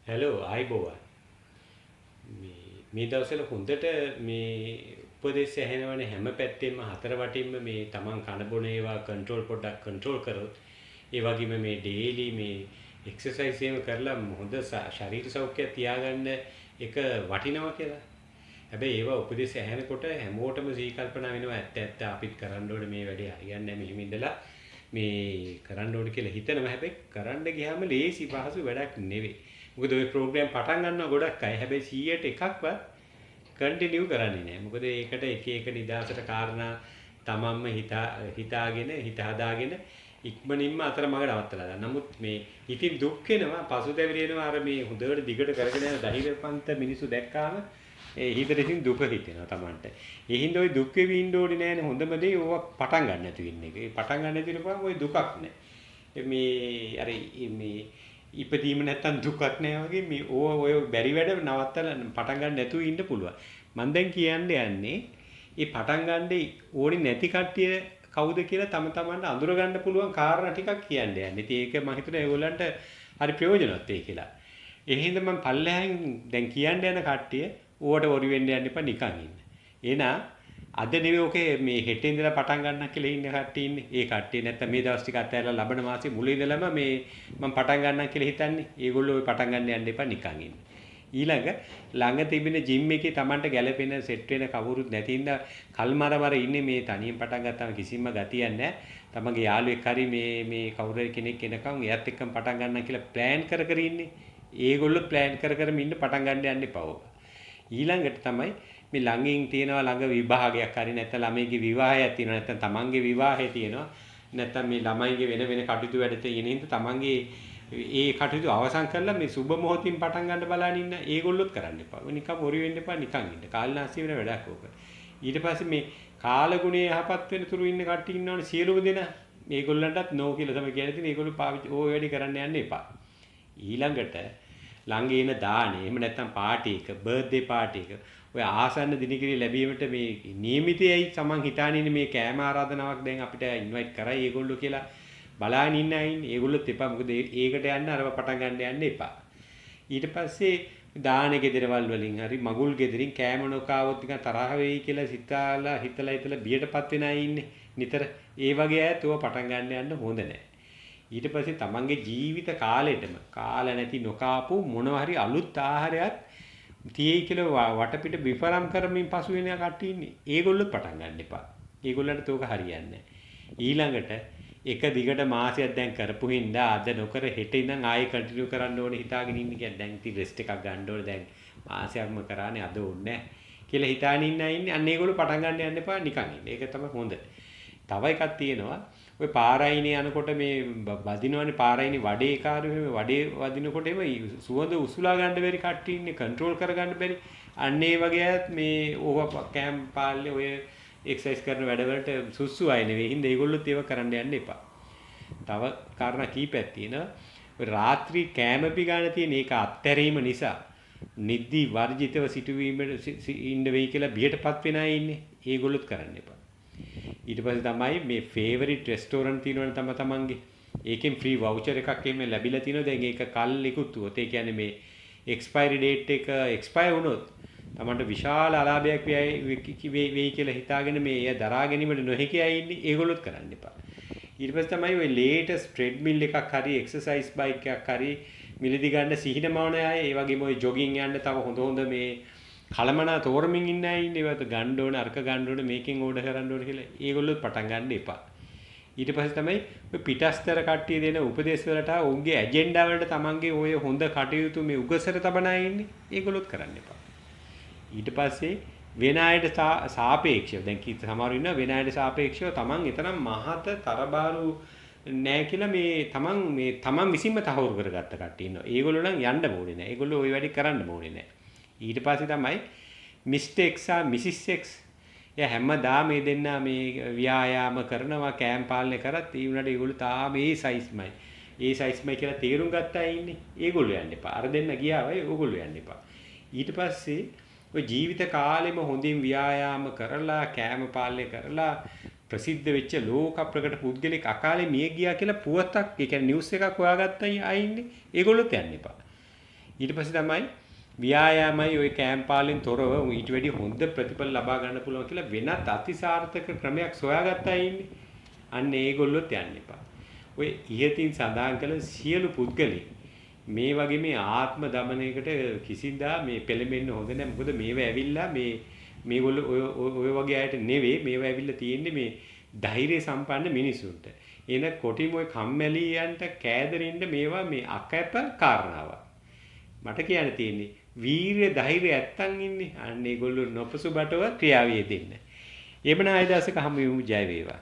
Hello ආයිබෝවන් මේ දවස්වල හොඳට මේ උපදේශ ඇහෙනවනේ හැම පැත්තෙම හතර වටින්ම මේ තමන් කන බොන ඒවා කන්ට්‍රෝල් පොඩ්ඩක් කන්ට්‍රෝල් කරොත් ඒ වගේම මේ ඩේලි මේ එක්සර්සයිස් එහෙම කරලා හොඳ ශරීර සෞඛ්‍යය තියාගන්න එක වටිනවා කියලා. හැබැයි ඒවා උපදේශ ඇහෙනකොට හැමෝටම සීකල්පනා වෙනවා ඇත්ත ඇත්ත අපිත් කරන්න ඕනේ මේ වැඩේ හරියන්නේ නැහැ මෙහෙම ඉඳලා මේ කරන්න ඕනේ කියලා හිතනවා. හැබැයි කරන්න ගියාම ලේසි පහසු වැඩක් නෙවෙයි. මොකද ওই ප්‍රෝග්‍රෑම් පටන් ගන්නවා ගොඩක් අය. හැබැයි 100ට එකක්වත් කන්ටිනියු කරන්නේ නැහැ. මොකද ඒකට එක එක නිදාසට කාරණා තමන්ම හිතාගෙන හිත හදාගෙන ඉක්මනින්ම අතරමඟ නවත්තලා දානවා. නමුත් මේ හිතින් දුක් වෙනවා, පසුතැවිලි වෙනවා. අර මේ හොඳට දිගට කරගෙන යන ධෛර්යපන්ත මිනිස්සු දැක්කාම ඒ හිතට ඉතින් දුක හිතෙනවා තමන්ට. ඒ හින්දා ওই දුක් වෙවි ඉන්න ඕනේ නෑනේ. හොඳම දේ ඕවා පටන් ගන්න නැතු වෙන එක. ඒ පටන් ගන්න නැති වෙනකම් ওই දුකක් නෑ. මේ අර මේ ඉපදීම නැත්තම් දුකක් නෑ වගේ මේ ඔය බැරි වැඩ නවත්තලා පටන් ගන්න නැතුව ඉන්න පුළුවන්. මම දැන් කියන්න යන්නේ මේ පටන් ගන්න ඕනේ නැති කට්ටිය කවුද කියලා තම තමන්ට අඳුර ගන්න පුළුවන් කාරණා ටිකක් කියන්න යන්නේ. ඉතින් ඒක මම හිතුවා ඒගොල්ලන්ට හරි ප්‍රයෝජනවත් වෙයි කියලා. ඒ හින්දා මම පල්ලෙහාන් දැන් කියන්න යන කට්ටිය ඕවට වරි වෙන්න යන්න එපා නිකන් ඉන්න. එහෙනම් අද නෙවෙයි ඔකේ මේ හෙට ඉඳලා පටන් ගන්න කියලා ඉන්න කට්ටිය ඉන්නේ. ඒ කට්ටිය නැත්තම් මේ දවස් ටික අතහැරලා ලබන මාසේ මුල ඉඳලම මේ මම පටන් ගන්නම් කියලා හිතන්නේ. ඒගොල්ලෝ ඔය පටන් ගන්න යන්න එපා නිකන් ඉන්න. ඊළඟ ළඟ තිබෙන ජිම් එකේ Tamanට ගැලපෙන සෙට් වෙන කවුරුත් නැති ඉඳ කල්මරමර ඉන්නේ මේ තනියෙන් පටන් ගත්තාම කිසිම ගතියක් නැහැ. තමන්ගේ යාළුවෙක් හරි මේ කවුරු කෙනෙක් එනකම් එයාත් එක්කම පටන් ගන්නම් කියලා ප්ලෑන් කර කර ඉන්නේ. ඒගොල්ලෝ ප්ලෑන් කර කර ඉන්න පටන් ගන්න යන්න එපා. ඊළඟට තමයි මේ ළඟින් තියෙනවා ළඟ විභාගයක් හරි නැත්නම් ළමයිගේ විවාහයක් තියෙනවා නැත්නම් තමන්ගේ විවාහය තියෙනවා නැත්නම් මේ ළමයිගේ වෙන වෙන කටයුතු වැඩ තියෙන හින්දා තමන්ගේ ඒ කටයුතු අවසන් කරලා මේ සුබ මොහොතින් පටන් ගන්න බලන ඉන්න ඒගොල්ලොත් කරන්න එපා. නිකන් මොරි වෙන්න එපා නිකන් ඉන්න. කාලනාසී වෙන වැඩක් ඕක. ඊට පස්සේ මේ කාලගුණයේ යහපත් වෙන තුරු ඉන්න කට්ටිය ඉන්නවනේ සියලුම දෙනා. මේගොල්ලන්ටත් නෝ කියලා තමයි කියන්නේ. ඉතින් ඒගොල්ලෝ පාවිච්චි ඕය වැඩි කරන්න යන්න එපා. ඊළඟට ළඟ එන දානේ එහෙම නැත්නම් පාටි එක බර්ත්ඩේ පාටි එක ඔය ආසන්න දිනකිරි ලැබීමට මේ නියමිතයයි සමන් හිතානින්නේ මේ කෑම ආරාධනාවක් දැන් අපිට ඉන්වයිට් කරයි ඒගොල්ලෝ කියලා බලාගෙන ඉන්න අය ඉන්නේ ඒගොල්ලොත් එපා මොකද ඒකට යන්න අරව පටන් ගන්න යන්න එපා ඊට පස්සේ දානේ ගෙදරවල් වලින් හරි මගුල් ගෙදරින් කෑම නොකාවොත් නිකන් තරහ වෙයි කියලා හිතලා බියටපත් වෙන අය ඉන්නේ නිතර ඒ වගේ අයත් ඔය පටන් ගන්න යන්න හොඳ නැහැ ඊට පස්සේ තමන්ගේ ජීවිත කාලෙටම කාලා නැති නොකාපු මොනවා හරි අලුත් ආහාරයක් තියෙයි කියලා වටපිට විපරම් කරමින් පසු වෙන කට්ටිය ඉන්නේ. ඒගොල්ලොත් පටන් ගන්න එපා. ඒගොල්ලන්ට තෝක හරියන්නේ ඊළඟට එක දිගට මාසයක් දැන් කරපු හින්දා අද නොකර හෙට ඉඳන් ආයෙ කන්ටිනියු කරන්න ඕනේ හිතාගෙන ඉන්න කියන්නේ දැන් ඉතින් රෙස්ට් එකක් ගන්න ඕනේ දැන් මාසයක්ම කරානේ අද ඕනේ නැහැ කියලා හිතාගෙන ඉන්න අය ඉන්නේ. අන්න ඒගොල්ලෝ පටන් ගන්න යන්න එපා නිකන් ඉන්න. ඒක තමයි හොඳ. තව එකක් තියෙනවා. ඔය පාරායිනේ යනකොට මේ වදිනවනේ පාරායිනේ වඩේ කාර්යෝ වඩේ වදිනකොට එම සුවඳ උසුලා ගන්න බැරි කට්ටිය ඉන්නේ කන්ට්‍රෝල් කර ගන්න බැරි අන්න ඒ වගේ අයත් මේ ඕව කැම්ප් පාල්ලේ ඔය එක්සර්සයිස් කරන වැඩවලට සුසු අය නෙවෙයි හින්දා ඒගොල්ලොත් ඒව කරන්න යන්න එපා. තව කාරණා කීපයක් තියෙනවා. ඔය රාත්‍රී කෑම පිගාන තියෙන ඒක අත්හැරීම නිසා නිදි වර්ජිතව සිටුවීමට ඉන්න වෙයි කියලා බියටපත් වෙන අය ඉන්නේ. ඒගොල්ලොත් කරන්න එපා. ඊට පස්සේ තමයි මේ ෆේවරිට් රෙස්ටෝරන්ට් තියෙනවනේ තමන්ගේ. ඒකෙන් ෆ්‍රී වවුචර් එකක් එහෙම ලැබිලා තිනවා. දැන් ඒක කල්ලිකුත් උවත. ඒ කියන්නේ මේ එක්ස්පයරි ඩේට් එක එක්ස්පයර් වුණොත් තමන්ට විශාල අලාභයක් වෙයි කියලා හිතාගෙන මේ එය දරා ගැනීමට නොහැකි අය ඉන්නේ. ඒගොල්ලොත් කරන්න එපා. ඊට පස්සේ තමයි ඔය ලේටස්ට් ට්‍රෙඩ්මිල් එකක් හරි එක්සර්සයිස් බයික් එකක් හරි මිලදී ගන්න සිහිනමවන අය. ඒ වගේම ඔය ජොගින් යන්න තව හොඳ මේ කලමනා තෝරමින් ඉන්න අය ඉන්නේ. ඒවත් ගන්න ඕන අරක ගන්න ඕන මේකෙන් ඕඩර් කරන්න ඕන කියලා. ඒගොල්ලොත් පටන් ගන්න එපා. ඊට පස්සේ තමයි ඔය පිටස්තර කට්ටිය දෙන උපදේශ වලට ඔවුන්ගේ ඇජෙන්ඩා වලට තමන්ගේ ඔය හොඳ කටයුතු මේ උගසර තබන අය ඉන්නේ. ඒගොල්ලොත් කරන්න එපා. ඊට පස්සේ වෙන අයට සාපේක්ෂව දැන් කී සමහරු ඉන්නවා වෙන අයට සාපේක්ෂව තමන් එතරම් මහත තරබාරු නෑ කියලා මේ තමන් විසින්ම තහවුරු කරගත්ත කට්ටිය ඉන්නවා. ඒගොල්ලෝ නම් යන්න ඕනේ නෑ. ඒගොල්ලෝ ওই වැඩේ කරන්න ඕනේ නෑ. ඊට පස්සේ තමයි මිස්ටර් එක්ස් ආ මිසිස් එක්ස් එයා හැමදාම මේ දෙන්න මේ ව්‍යායාම කරනවා කෑම් පාලනය කරත් ඒ වුණාට ඒගොල්ලෝ තාම ඒ සයිස්මයි. ඒ සයිස්මයි කියලා තේරුම් ගත්තා ඉන්නේ. ඒගොල්ලෝ යන්න එපා. අර දෙන්න ගියා වෙයි ඕගොල්ලෝ යන්න එපා. ඊට පස්සේ ඔය ජීවිත කාලෙම හොඳින් ව්‍යායාම කරලා කෑම පාලනය කරලා ප්‍රසිද්ධ වෙච්ච ලෝක ප්‍රකට පුද්ගලෙක් අකාලේ මිය ගියා කියලා පුවතක් ඒ කියන්නේ නිවුස් එකක් හොයාගත්තා අය ඉන්නේ. ඒගොල්ලොත් යන්න එපා. ඊට පස්සේ තමයි ව්‍යායාමයි ওই කැම්ප් පාලෙන් තොරව ඊට වැඩි හොඳ ප්‍රතිඵල ලබා ගන්න පුළුවන් කියලා වෙනත් අතිසාර්ථක ක්‍රමයක් සොයාගත්තා ඉන්නේ. අන්න ඒගොල්ලොත් යන්න එපා. ඔය ඉහතින් සඳහන් කළ සියලු පුද්ගලයන් මේ වගේ මේ ආත්ම දමනයකට කිසිදා මේ පෙළඹෙන්න හොඳ නැහැ. මොකද මේව ඇවිල්ලා මේගොල්ලෝ ඔය වගේ අයට නෙවෙයි මේව ඇවිල්ලා තියෙන්නේ මේ ධෛර්ය සම්පන්න මිනිසුන්ට. එන කොටිම ඔය කම්මැලියන්ට කෑදරින්න මේවා මේ අකැප කාරණාවක්. මට කියන්න තියෙන්නේ වීරිය ධෛර්යය ඇත්තන් ඉන්නේ. අන්න ඒගොල්ලෝ නොපසු බටව ක්‍රියාවේ දෙන්න. එබන ආය දවසක හමු වෙමු. ජය වේවා.